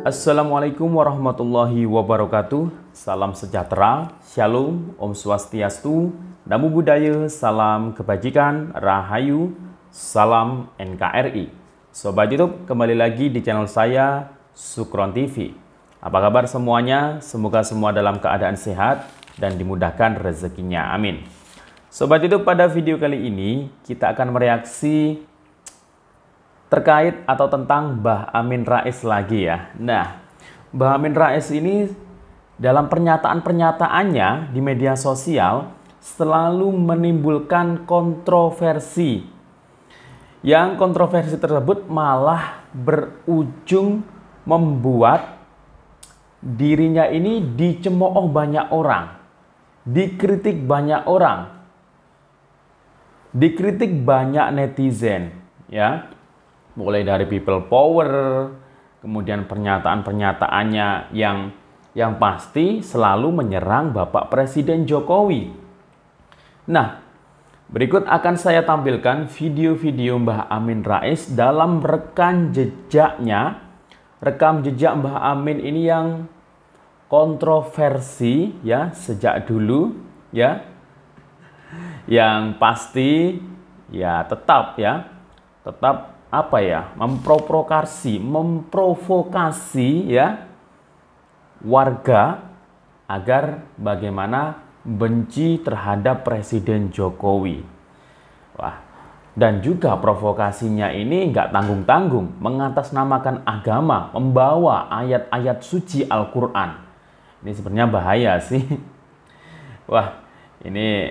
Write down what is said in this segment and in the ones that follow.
Assalamualaikum warahmatullahi wabarakatuh. Salam sejahtera, shalom, om swastiastu, namo buddhaya, salam kebajikan, rahayu, salam NKRI. Sobat YouTube, kembali lagi di channel saya, Sukron TV. Apa kabar semuanya? Semoga semua dalam keadaan sehat dan dimudahkan rezekinya. Amin. Sobat YouTube, pada video kali ini kita akan mereaksi terkait atau tentang Mbah Amin Rais lagi ya. Nah, Mbah Amin Rais ini dalam pernyataan-pernyataannya di media sosial selalu menimbulkan kontroversi. Yang kontroversi tersebut malah berujung membuat dirinya ini dicemooh banyak orang, dikritik banyak orang, dikritik banyak netizen ya. Mulai dari people power, kemudian pernyataan-pernyataannya yang pasti selalu menyerang Bapak Presiden Jokowi. Nah, berikut akan saya tampilkan video-video Mbah Amin Rais dalam rekam jejaknya. Rekam jejak Mbah Amin ini yang kontroversi ya sejak dulu ya. Yang pasti ya tetap memprovokasi ya warga agar bagaimana benci terhadap Presiden Jokowi. Wah, dan juga provokasinya ini nggak tanggung-tanggung, mengatasnamakan agama, membawa ayat-ayat suci Al-Quran. Ini sebenarnya bahaya sih. Wah, ini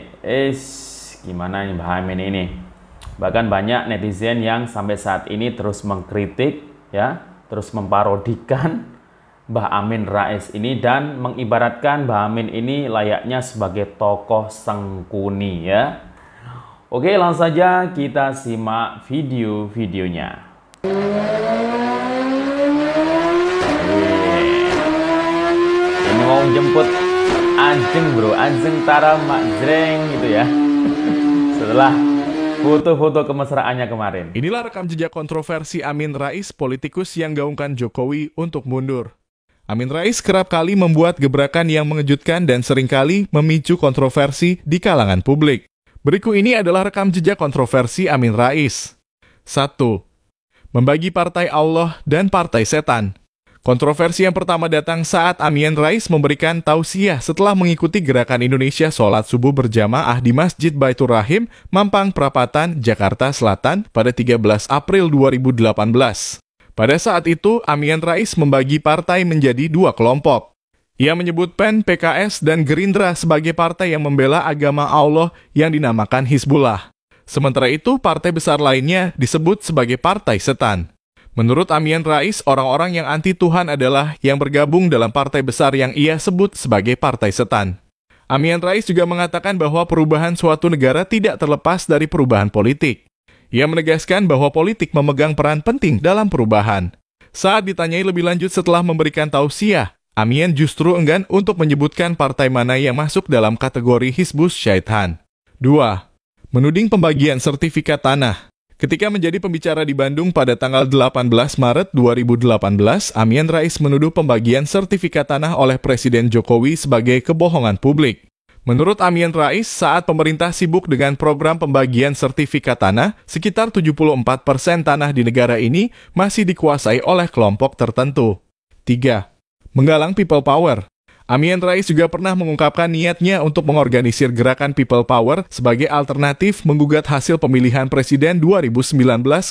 gimana nih Mbah Amin ini? Bahkan banyak netizen yang sampai saat ini terus mengkritik ya, terus memparodikan Mbah Amin Rais ini dan mengibaratkan Mbah Amin ini layaknya sebagai tokoh sengkuni ya. Oke, langsung saja kita simak video-videonya. Ini mau jemput anjing bro, anjing tara mak jreng gitu ya. Setelah foto-foto kemesraannya kemarin. Inilah rekam jejak kontroversi Amin Rais, politikus yang gaungkan Jokowi untuk mundur. Amin Rais kerap kali membuat gebrakan yang mengejutkan dan seringkali memicu kontroversi di kalangan publik. Berikut ini adalah rekam jejak kontroversi Amin Rais. 1. Membagi Partai Allah dan Partai Setan. Kontroversi yang pertama datang saat Amin Rais memberikan tausiah setelah mengikuti gerakan Indonesia Sholat Subuh Berjamaah di Masjid Baitur Rahim, Mampang Perapatan, Jakarta Selatan pada 13 April 2018. Pada saat itu, Amin Rais membagi partai menjadi dua kelompok. Ia menyebut PEN, PKS, dan Gerindra sebagai partai yang membela agama Allah yang dinamakan Hizbullah. Sementara itu, partai besar lainnya disebut sebagai Partai Setan. Menurut Amin Rais, orang-orang yang anti Tuhan adalah yang bergabung dalam partai besar yang ia sebut sebagai Partai Setan. Amin Rais juga mengatakan bahwa perubahan suatu negara tidak terlepas dari perubahan politik. Ia menegaskan bahwa politik memegang peran penting dalam perubahan. Saat ditanyai lebih lanjut setelah memberikan tausiah, Amin justru enggan untuk menyebutkan partai mana yang masuk dalam kategori Hizbus Syaitan. 2. Menuding pembagian sertifikat tanah. Ketika menjadi pembicara di Bandung pada tanggal 18 Maret 2018, Amin Rais menuduh pembagian sertifikat tanah oleh Presiden Jokowi sebagai kebohongan publik. Menurut Amin Rais, saat pemerintah sibuk dengan program pembagian sertifikat tanah, sekitar 74% tanah di negara ini masih dikuasai oleh kelompok tertentu. 3. Menggalang people power. Amin Rais juga pernah mengungkapkan niatnya untuk mengorganisir gerakan People Power sebagai alternatif menggugat hasil pemilihan Presiden 2019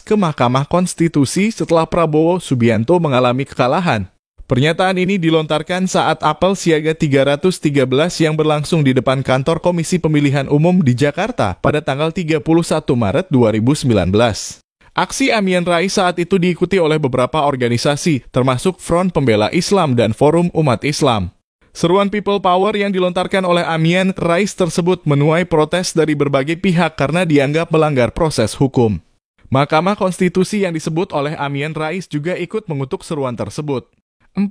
ke Mahkamah Konstitusi setelah Prabowo Subianto mengalami kekalahan. Pernyataan ini dilontarkan saat apel siaga 313 yang berlangsung di depan kantor Komisi Pemilihan Umum di Jakarta pada tanggal 31 Maret 2019. Aksi Amin Rais saat itu diikuti oleh beberapa organisasi, termasuk Front Pembela Islam dan Forum Umat Islam. Seruan People Power yang dilontarkan oleh Amin Rais tersebut menuai protes dari berbagai pihak karena dianggap melanggar proses hukum. Mahkamah Konstitusi yang disebut oleh Amin Rais juga ikut mengutuk seruan tersebut. 4.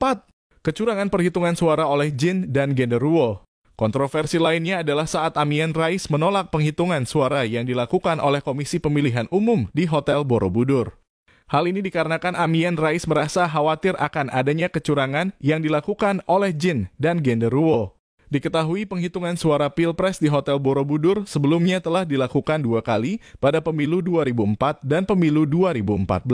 Kecurangan perhitungan suara oleh Jin dan Genderuwo. Kontroversi lainnya adalah saat Amin Rais menolak penghitungan suara yang dilakukan oleh Komisi Pemilihan Umum di Hotel Borobudur. Hal ini dikarenakan Amin Rais merasa khawatir akan adanya kecurangan yang dilakukan oleh jin dan genderuwo. Diketahui penghitungan suara Pilpres di Hotel Borobudur sebelumnya telah dilakukan 2 kali pada pemilu 2004 dan pemilu 2014.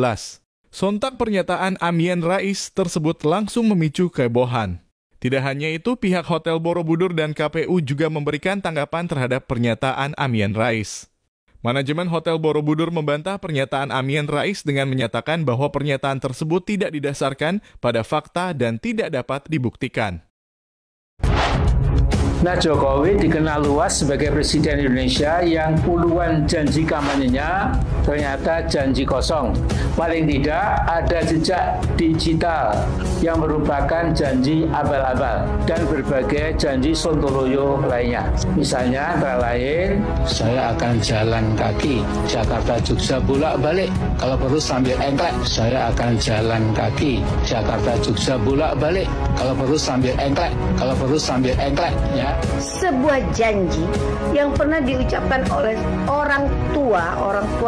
Sontak pernyataan Amin Rais tersebut langsung memicu kehebohan. Tidak hanya itu, pihak Hotel Borobudur dan KPU juga memberikan tanggapan terhadap pernyataan Amin Rais. Manajemen Hotel Borobudur membantah pernyataan Amin Rais dengan menyatakan bahwa pernyataan tersebut tidak didasarkan pada fakta dan tidak dapat dibuktikan. Nah, Jokowi dikenal luas sebagai Presiden Indonesia yang puluhan janji kampanyenya ternyata janji kosong. Paling tidak ada jejak digital yang merupakan janji abal-abal dan berbagai janji sontoloyo lainnya. Misalnya antara lain, saya akan jalan kaki Jakarta Jogja bolak-balik, kalau perlu sambil engklek. Saya akan jalan kaki Jakarta Jogja bolak-balik, kalau perlu sambil engklek, kalau perlu sambil engklek, ya. Sebuah janji yang pernah diucapkan oleh orang tua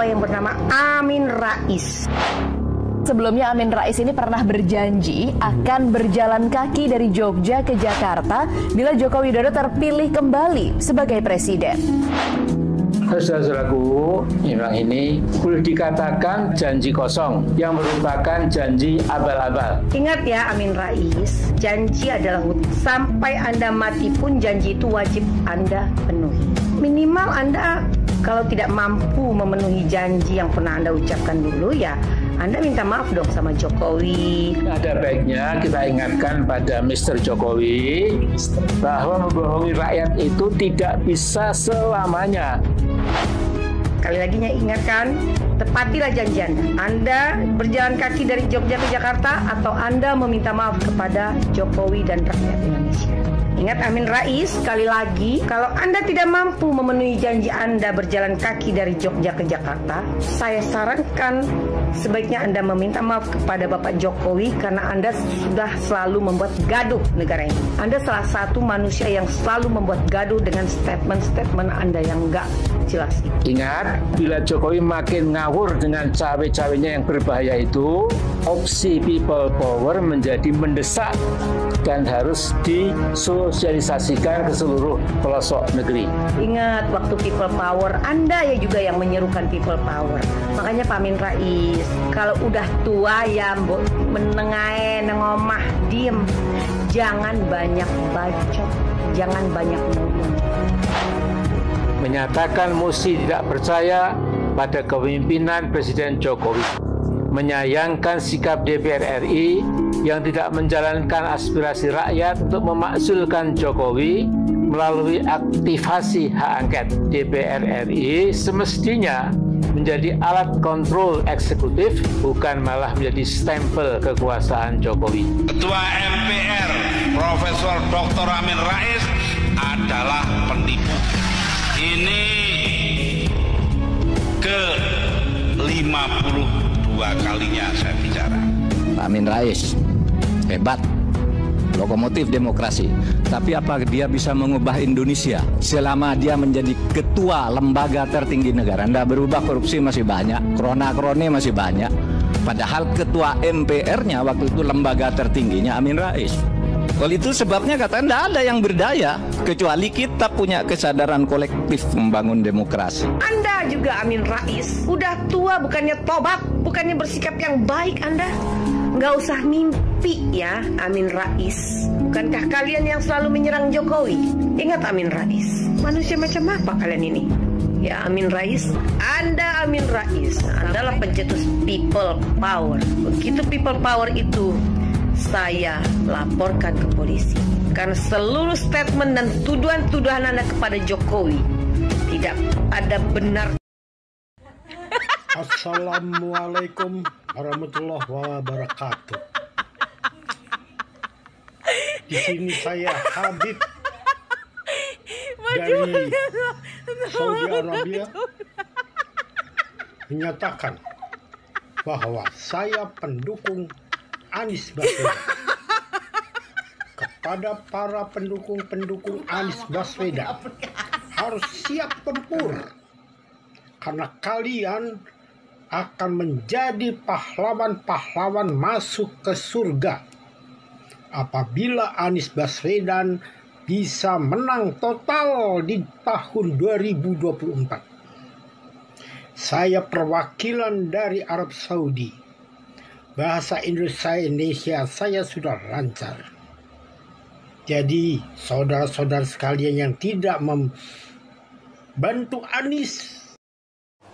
yang bernama Amin Rais. Sebelumnya Amin Rais ini pernah berjanji akan berjalan kaki dari Jogja ke Jakarta bila Joko Widodo terpilih kembali sebagai presiden. Saudara-saudaraku, ini boleh dikatakan janji kosong yang merupakan janji abal-abal. Ingat ya Amin Rais, janji adalah hutang. Sampai Anda mati pun janji itu wajib Anda penuhi. Minimal Anda kalau tidak mampu memenuhi janji yang pernah Anda ucapkan dulu, ya Anda minta maaf dong sama Jokowi. Ada baiknya kita ingatkan pada Mr. Jokowi bahwa membohongi rakyat itu tidak bisa selamanya. Sekali lagi ingatkan, tepatilah janji Anda. Anda berjalan kaki dari Jogja ke Jakarta atau Anda meminta maaf kepada Jokowi dan rakyat Indonesia. Ingat Amin Rais, sekali lagi, kalau Anda tidak mampu memenuhi janji Anda berjalan kaki dari Jogja ke Jakarta, saya sarankan sebaiknya Anda meminta maaf kepada Bapak Jokowi karena Anda sudah selalu membuat gaduh negara ini. Anda salah satu manusia yang selalu membuat gaduh dengan statement-statement Anda yang enggak jelas. Ingat, bila Jokowi makin ngawur dengan cawe-cawenya yang berbahaya itu, opsi people power menjadi mendesak dan harus disosialisasikan ke seluruh pelosok negeri. Ingat, waktu people power, Anda ya juga yang menyerukan people power. Makanya Pak Amin Rais, kalau udah tua ya menengae, nengomah, diem. Jangan banyak bacot, jangan banyak ngomong. Menyatakan mosi tidak percaya pada kepemimpinan Presiden Jokowi, menyayangkan sikap DPR RI yang tidak menjalankan aspirasi rakyat untuk memakzulkan Jokowi melalui aktivasi hak angket. DPR RI semestinya menjadi alat kontrol eksekutif, bukan malah menjadi stempel kekuasaan Jokowi. Ketua MPR Profesor Dr. Amin Rais adalah penipu. Ini ke-52 kalinya saya bicara. Pak Amin Rais hebat, lokomotif demokrasi. Tapi apa dia bisa mengubah Indonesia selama dia menjadi ketua lembaga tertinggi negara? Nggak berubah, korupsi masih banyak, krona-kroni masih banyak. Padahal ketua MPR-nya waktu itu lembaga tertingginya Amin Rais. Kalau itu sebabnya kata nggak ada yang berdaya kecuali kita punya kesadaran kolektif membangun demokrasi. Anda juga Amin Rais, udah tua bukannya tobat, bukannya bersikap yang baik Anda. Nggak usah mimpi ya Amin Rais. Bukankah kalian yang selalu menyerang Jokowi? Ingat Amin Rais, manusia macam apa kalian ini? Ya Amin Rais, Anda Amin Rais adalah pencetus people power. Begitu people power itu saya laporkan ke polisi. Karena seluruh statement dan tuduhan-tuduhan Anda kepada Jokowi tidak ada benar. Assalamualaikum warahmatullahi wabarakatuh. Di sini saya Habib dari Saudi Arabia menyatakan bahwa saya pendukung Anies Baswedan. Kepada para pendukung Anies Baswedan, harus siap tempur karena kalian akan menjadi pahlawan-pahlawan masuk ke surga apabila Anies Baswedan bisa menang total di tahun 2024. Saya perwakilan dari Arab Saudi. Bahasa Indonesia saya sudah lancar. Jadi saudara-saudara sekalian yang tidak membantu Anies,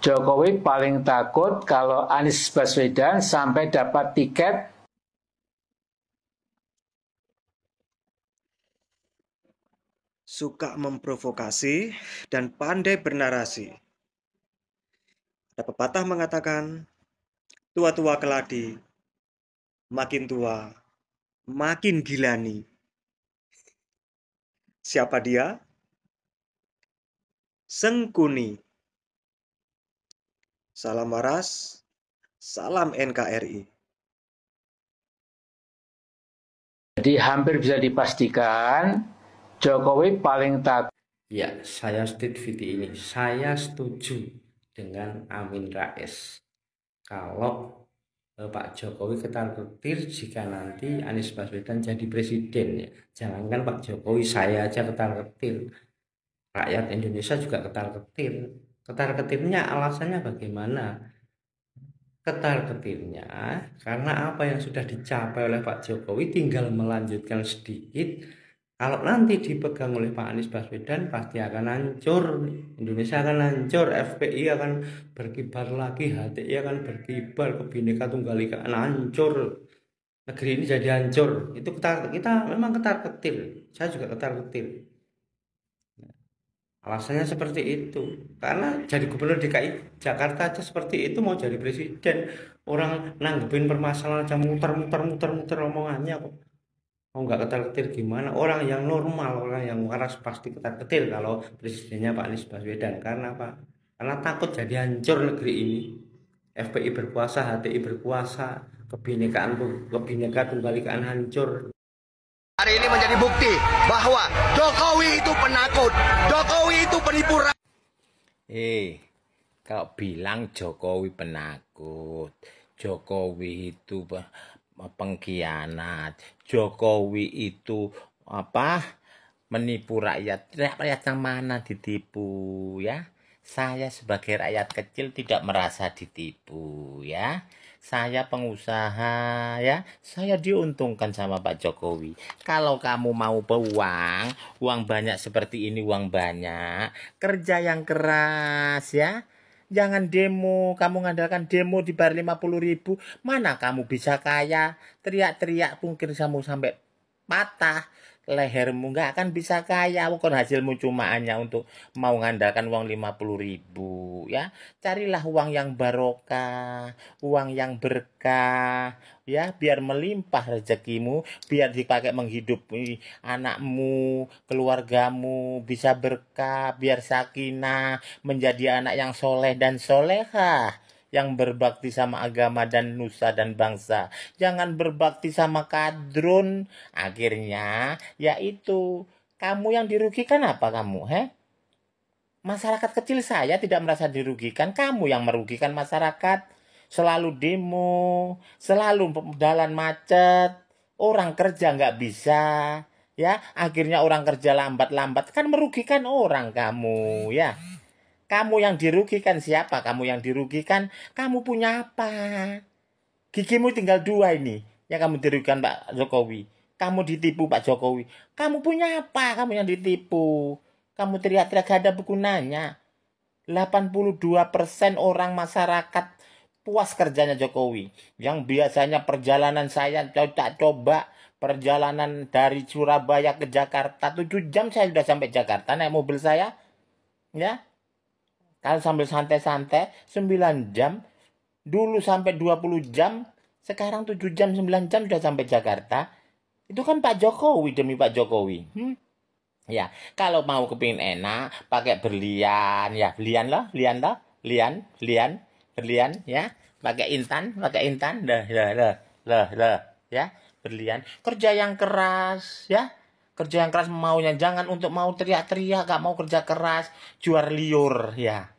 Jokowi paling takut kalau Anies Baswedan sampai dapat tiket. Suka memprovokasi dan pandai bernarasi. Ada pepatah mengatakan, tua-tua keladi, makin tua, makin gilani. Siapa dia? Sengkuni. Salam waras, salam NKRI. Jadi hampir bisa dipastikan Jokowi paling takut. Ya, saya setuju ini. Saya setuju dengan Amin Rais. Kalau Pak Jokowi ketar-ketir jika nanti Anies Baswedan jadi presiden, ya. Jangankan Pak Jokowi, saya aja ketar-ketir. Rakyat Indonesia juga ketar-ketir. Ketar-ketirnya alasannya bagaimana? Ketar-ketirnya karena apa yang sudah dicapai oleh Pak Jokowi tinggal melanjutkan sedikit. Kalau nanti dipegang oleh Pak Anies Baswedan pasti akan hancur. Indonesia akan hancur, FPI akan berkibar lagi, HTI akan berkibar, Bhinneka Tunggal Ika akan hancur. Negeri ini jadi hancur. Itu kita memang ketar-ketir. Saya juga ketar-ketir. Alasannya seperti itu. Karena jadi gubernur DKI Jakarta aja seperti itu, mau jadi presiden. Orang nanggepin permasalahan aja muter-muter omongannya kok. Oh, nggak ketar-ketir gimana? Orang yang normal, orang yang waras pasti ketar-ketir kalau presidennya Pak Anies Baswedan. Karena apa? Karena takut jadi hancur negeri ini. FPI berkuasa, HTI berkuasa, Bhinneka Tunggal Ika hancur. Hari ini menjadi bukti bahwa Jokowi itu penakut, Jokowi itu penipu rakyat. Kalau bilang Jokowi penakut, Jokowi itu pengkhianat, Jokowi itu menipu rakyat. Rakyat yang mana ditipu ya? Saya sebagai rakyat kecil tidak merasa ditipu ya. Saya pengusaha ya, saya diuntungkan sama Pak Jokowi. Kalau kamu mau uang banyak seperti ini, uang banyak, kerja yang keras ya. Jangan demo, kamu ngandalkan demo dibayar 50.000, mana kamu bisa kaya? Teriak-teriak mungkin kamu sampai patah lehermu, nggak akan bisa kaya. Bukan hasilmu cuma hanya untuk mau ngandalkan uang 50.000 ya. Carilah uang yang barokah, uang yang berkah ya, biar melimpah rezekimu, biar dipakai menghidupi anakmu, keluargamu, bisa berkah, biar sakinah, menjadi anak yang soleh dan solehah, yang berbakti sama agama dan nusa dan bangsa. Jangan berbakti sama kadrun. Akhirnya yaitu kamu yang dirugikan apa kamu? Masyarakat kecil saya tidak merasa dirugikan. Kamu yang merugikan masyarakat. Selalu demo, selalu jalan macet, orang kerja nggak bisa ya. Akhirnya orang kerja lambat-lambat, kan merugikan orang kamu ya. Kamu yang dirugikan siapa? Kamu yang dirugikan, kamu punya apa? Gigimu tinggal 2 ini. Yang kamu dirugikan Pak Jokowi. Kamu ditipu Pak Jokowi. Kamu punya apa? Kamu yang ditipu. Kamu teriak-teriak gak ada gunanya. 82% orang masyarakat puas kerjanya Jokowi. Yang biasanya perjalanan saya coba perjalanan dari Surabaya ke Jakarta 7 jam saya sudah sampai Jakarta naik mobil saya. Ya. Kalau sambil santai-santai 9 jam, dulu sampai 20 jam, sekarang 7 jam, 9 jam sudah sampai Jakarta. Itu kan Pak Jokowi, demi Pak Jokowi. Ya, kalau mau kepingin enak, pakai berlian, ya berlian ya, pakai intan, ya, berlian. Kerja yang keras, ya. Kerja yang keras maunya, jangan untuk mau teriak-teriak, gak mau kerja keras, jual liur ya.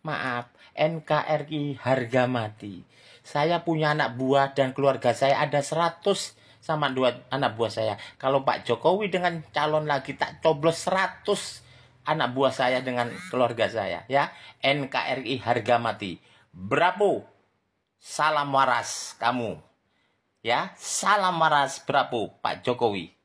Maaf, NKRI harga mati. Saya punya anak buah dan keluarga saya ada 100 sama 2 anak buah saya. Kalau Pak Jokowi dengan calon lagi tak coblos 100 anak buah saya dengan keluarga saya ya. NKRI harga mati. Bravo. Salam waras kamu. Ya, salam waras bravo Pak Jokowi.